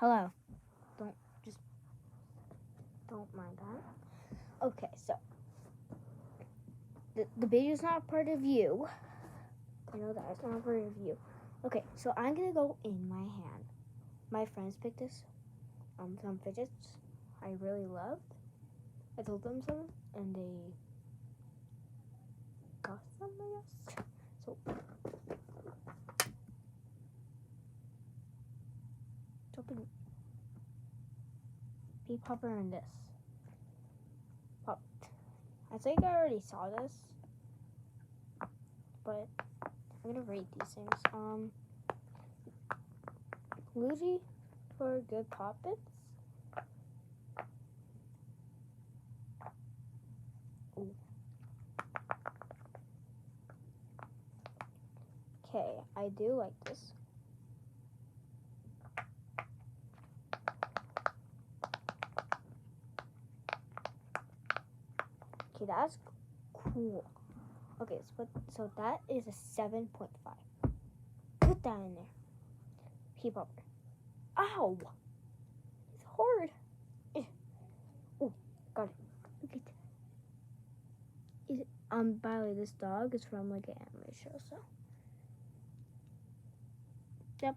Hello. Don't mind that. Okay, so the video's not part of you. I know that it's not part of you. Okay, so I'm gonna go in my hand. My friends picked this. Some fidgets I really loved. I told them some, and they got some, I guess. So open Pea Popper and this. Popped. I think I already saw this, but I'm gonna rate these things. Luigi for good poppets. Ooh. Okay, I do like this. Okay, that's cool. Okay, so that is a 7.5. Put that in there. Pea Popper. Ow! It's hard. Oh, got it. Look at that. Is it, by the way, this dog is from like an anime show, so. Yep.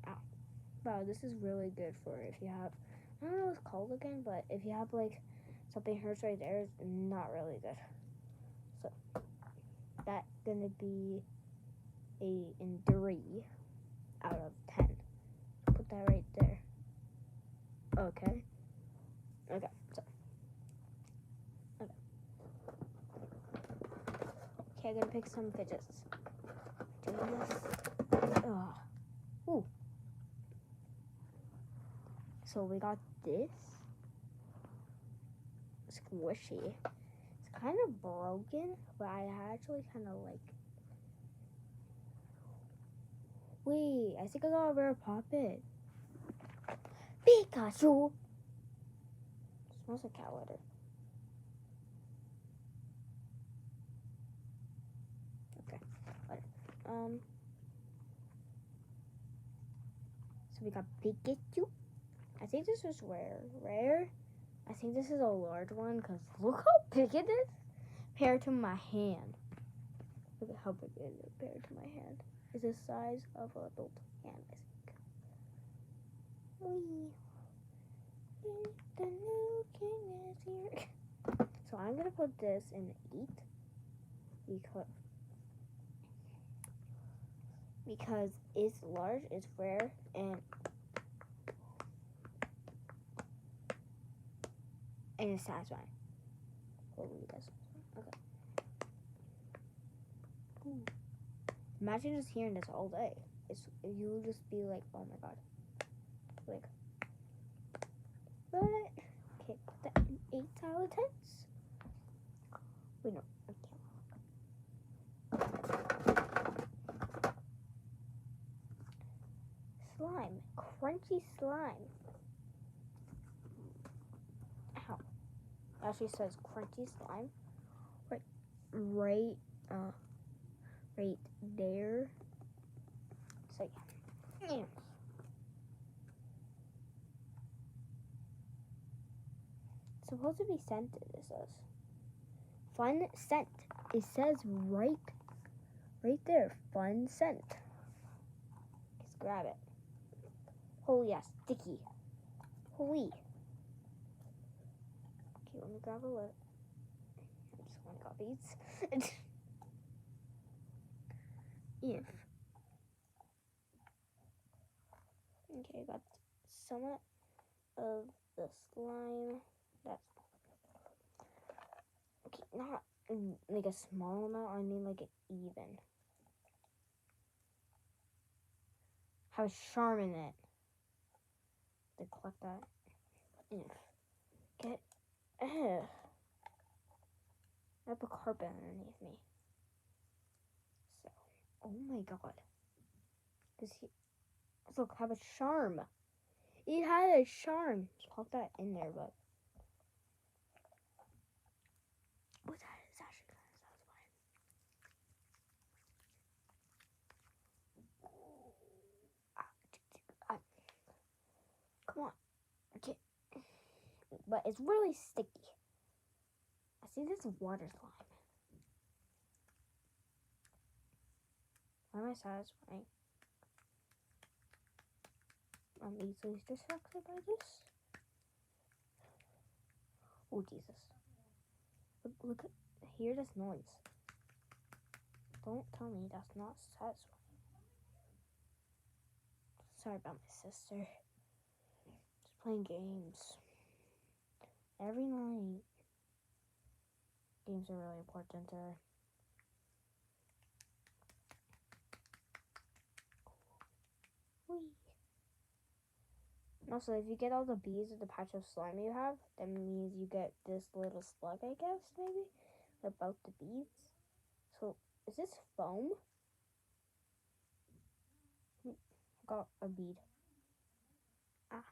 Ow. Wow, this is really good for if you have, I don't know what it's called again, but if you have like something hurts right there, it's not really good. So, that's gonna be a 3 out of 10. Put that right there. Okay. Okay, so. Okay, I'm gonna pick some fidgets. Oh. Ooh. So we got this. Squishy. It's kind of broken, but I actually kind of like. Wait, I think I got a rare poppet. Pikachu! Smells like cat litter. Okay. So we got Pikachu. I think this is rare. Rare? I think this is a large one because look how big it is compared to my hand. Look at how big it is compared to my hand. It's the size of an adult hand, I think. Wee. The new king is here. So I'm gonna put this in 8 because it's large, it's rare, and it's satisfying. Holy, that's okay. Ooh. Imagine just hearing this all day. You'll just be like, oh my god. Like, but okay, put that in 8 out of 10. Wait, no, I can't. Slime, crunchy slime. Ow. It actually says crunchy slime. Right there. It's like, yeah. It's supposed to be scented, it says. Fun scent. It says right there. Fun scent. Just grab it. Holy, yeah, sticky. Holy. Okay, let me grab a lip. I just want to grab these. If. Okay, I got some of the slime. That's okay, not like a small amount, I mean like an even. Have a charm in it. They collect that. Get I have a carpet underneath me. So oh my god. Look, have a charm. It had a charm. Just pop that in there, but oh, that is actually kind of satisfying. Come on. Okay. But it's really sticky. I see this water slime. Why am I satisfying? I'm easily distracted by this. Oh, Jesus. Look, hear this noise. Don't tell me that's not satisfying. Sorry about my sister. Just playing games. Every night. Games are really important to her. Whee. Also, if you get all the bees of the patch of slime you have, that means you get this little slug, I guess, maybe, about the beads. So, is this foam? Got a bead. Ah.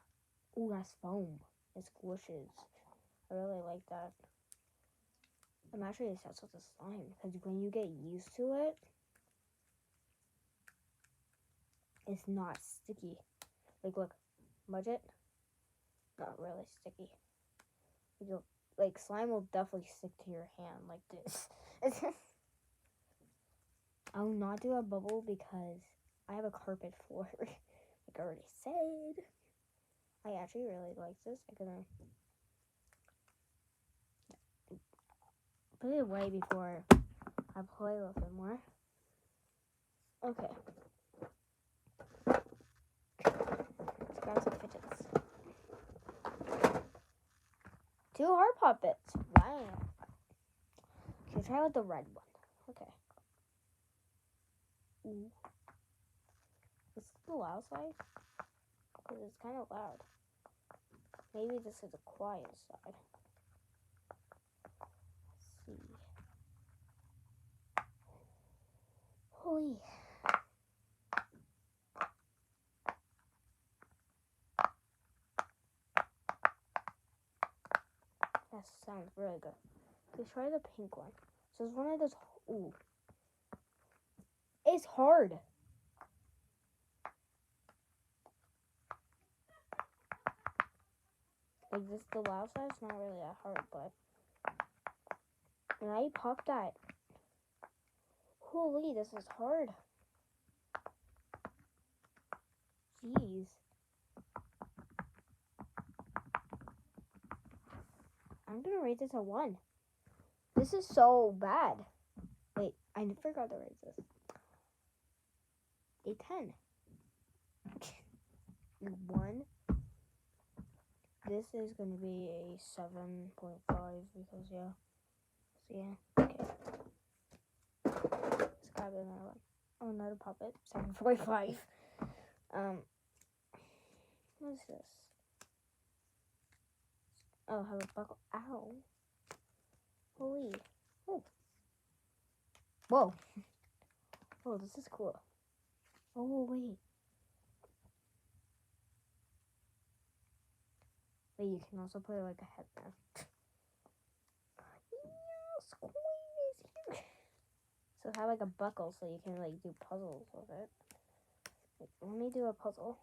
Ooh, that's foam. It squishes. I really like that. I'm actually obsessed with the slime, because when you get used to it, it's not sticky. Like, look, smudge it. Not really sticky. Like, slime will definitely stick to your hand like this. I will not do a bubble because I have a carpet floor, like I already said. I actually really like this. I'm gonna put it away before I play a little bit more. Okay. Let's grab some fidgets. 2 heart puppets. Wow. Okay, try with the red one. Okay. Ooh. Is this the loud side? Because it's kind of loud. Maybe this is the quiet side. Let's see. Holy. That sounds really good. Okay, try the pink one. So it's one of those. Ooh. It's hard. Like this, the loud side is not really that hard, but when I pop that, holy, this is hard. Jeez. I'm gonna rate this a 1. This is so bad. Wait, I forgot to rate this. A 10. 1. This is gonna be a 7.5 because yeah. So yeah. Okay. Let's grab another one. Oh, another puppet. 7.5. What is this? Oh, have a buckle. Ow. Holy. Oh. Whoa. Oh, this is cool. Oh, wait. Wait, you can also put like a headband. Yes, Queen is here. So have like a buckle so you can like do puzzles with it. Wait, let me do a puzzle.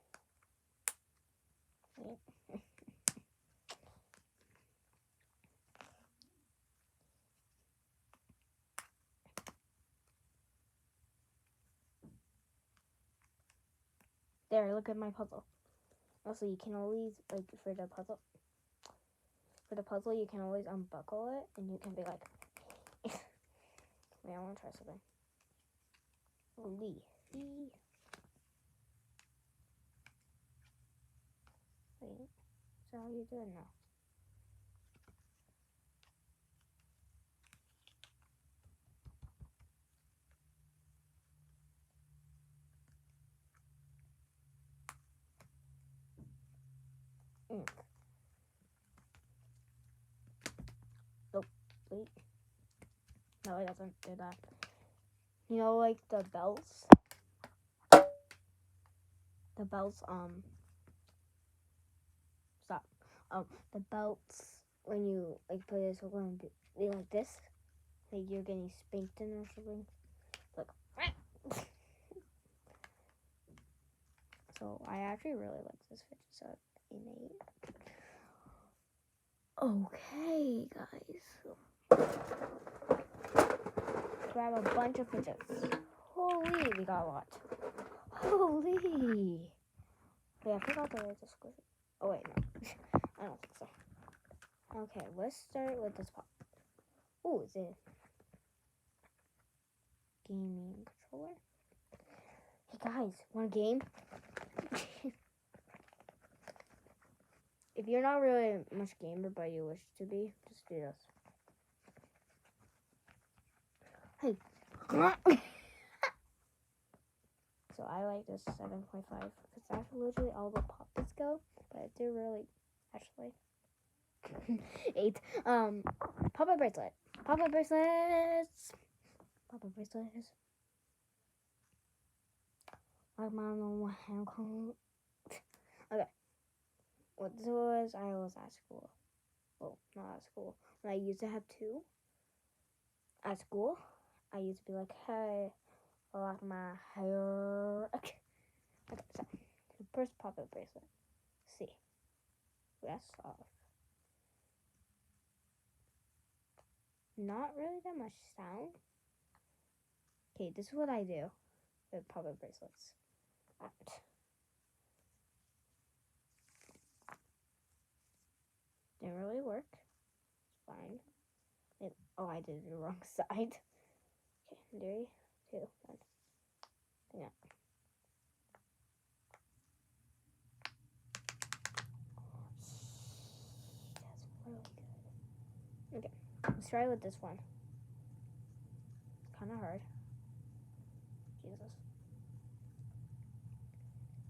Wait. There, look at my puzzle. Also, you can always, like, for the puzzle, you can always unbuckle it, and you can be like, wait, I want to try something. Wait, so how are you doing now? Nope, wait. No, it doesn't do that. You know, like, the belts? The belts, stop. The belts, when you, like, put it, so going to be like this. Like, you're getting spanked in or something. Like, so, I actually really like this fidget set he made. Okay, guys. Grab a bunch of fidgets. Holy, we got a lot. Holy. Wait, I forgot the way to squish it. Oh, wait, no. I don't think so. Okay, let's start with this pop. Oh, is it gaming controller? Hey, guys, want a game? If you're not really much gamer, but you wish to be, just do this. Hey. So I like this 7.5 because that's literally all the poppets go, but they're really actually 8. Pop-up bracelet. Pop-up bracelets. Pop-up bracelets. Like my normal hand cone. Okay. What this was, I was at school. Well, not at school. When I used to have 2 at school, I used to be like, hey, I like my hair. Okay, so the first pop-up bracelet. See. That's off. Not really that much sound. Okay, this is what I do with pop-up bracelets. Didn't really work. It's fine. Oh, I did the wrong side. Okay, 3, 2, 1. Yeah. That's really good. Okay, let's try with this one. It's kind of hard. Jesus.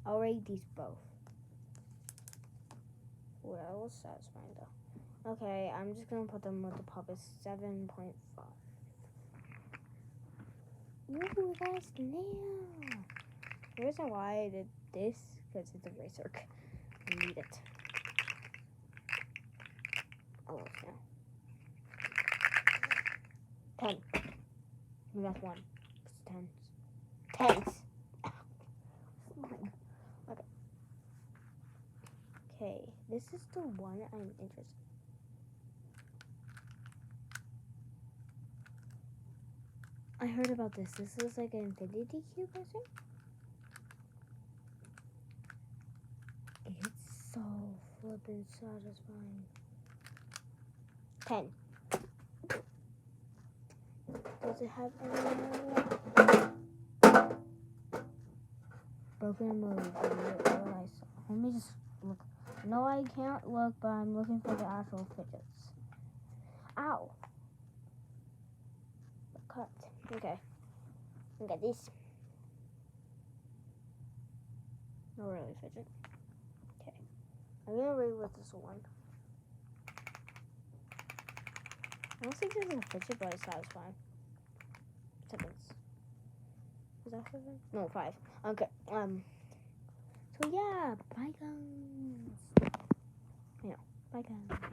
I'll rate these both. Well, that was satisfying though. Okay, I'm just gonna put them with the puppets 7.5. Ooh, that's nail. The reason why I did this because it's a racer. I need it. Oh, yeah. 10. We got 1. It's 10s. 10s. Okay. Okay, this is the one I'm interested in. I heard about this. This is like an infinity cube, I think. It's so flippin' satisfying. 10. Does it have any broken move? What I saw. Let me just look. No, I can't look, but I'm looking for the actual fidgets. Ow. Cut. Okay. Look at this. No, really fidget. Okay. I'm gonna read with this one. I don't think this is a fidget, but it's satisfying. 7s. Is that 7? No, 5. Okay. So yeah, bye guys. Yeah, bye guys.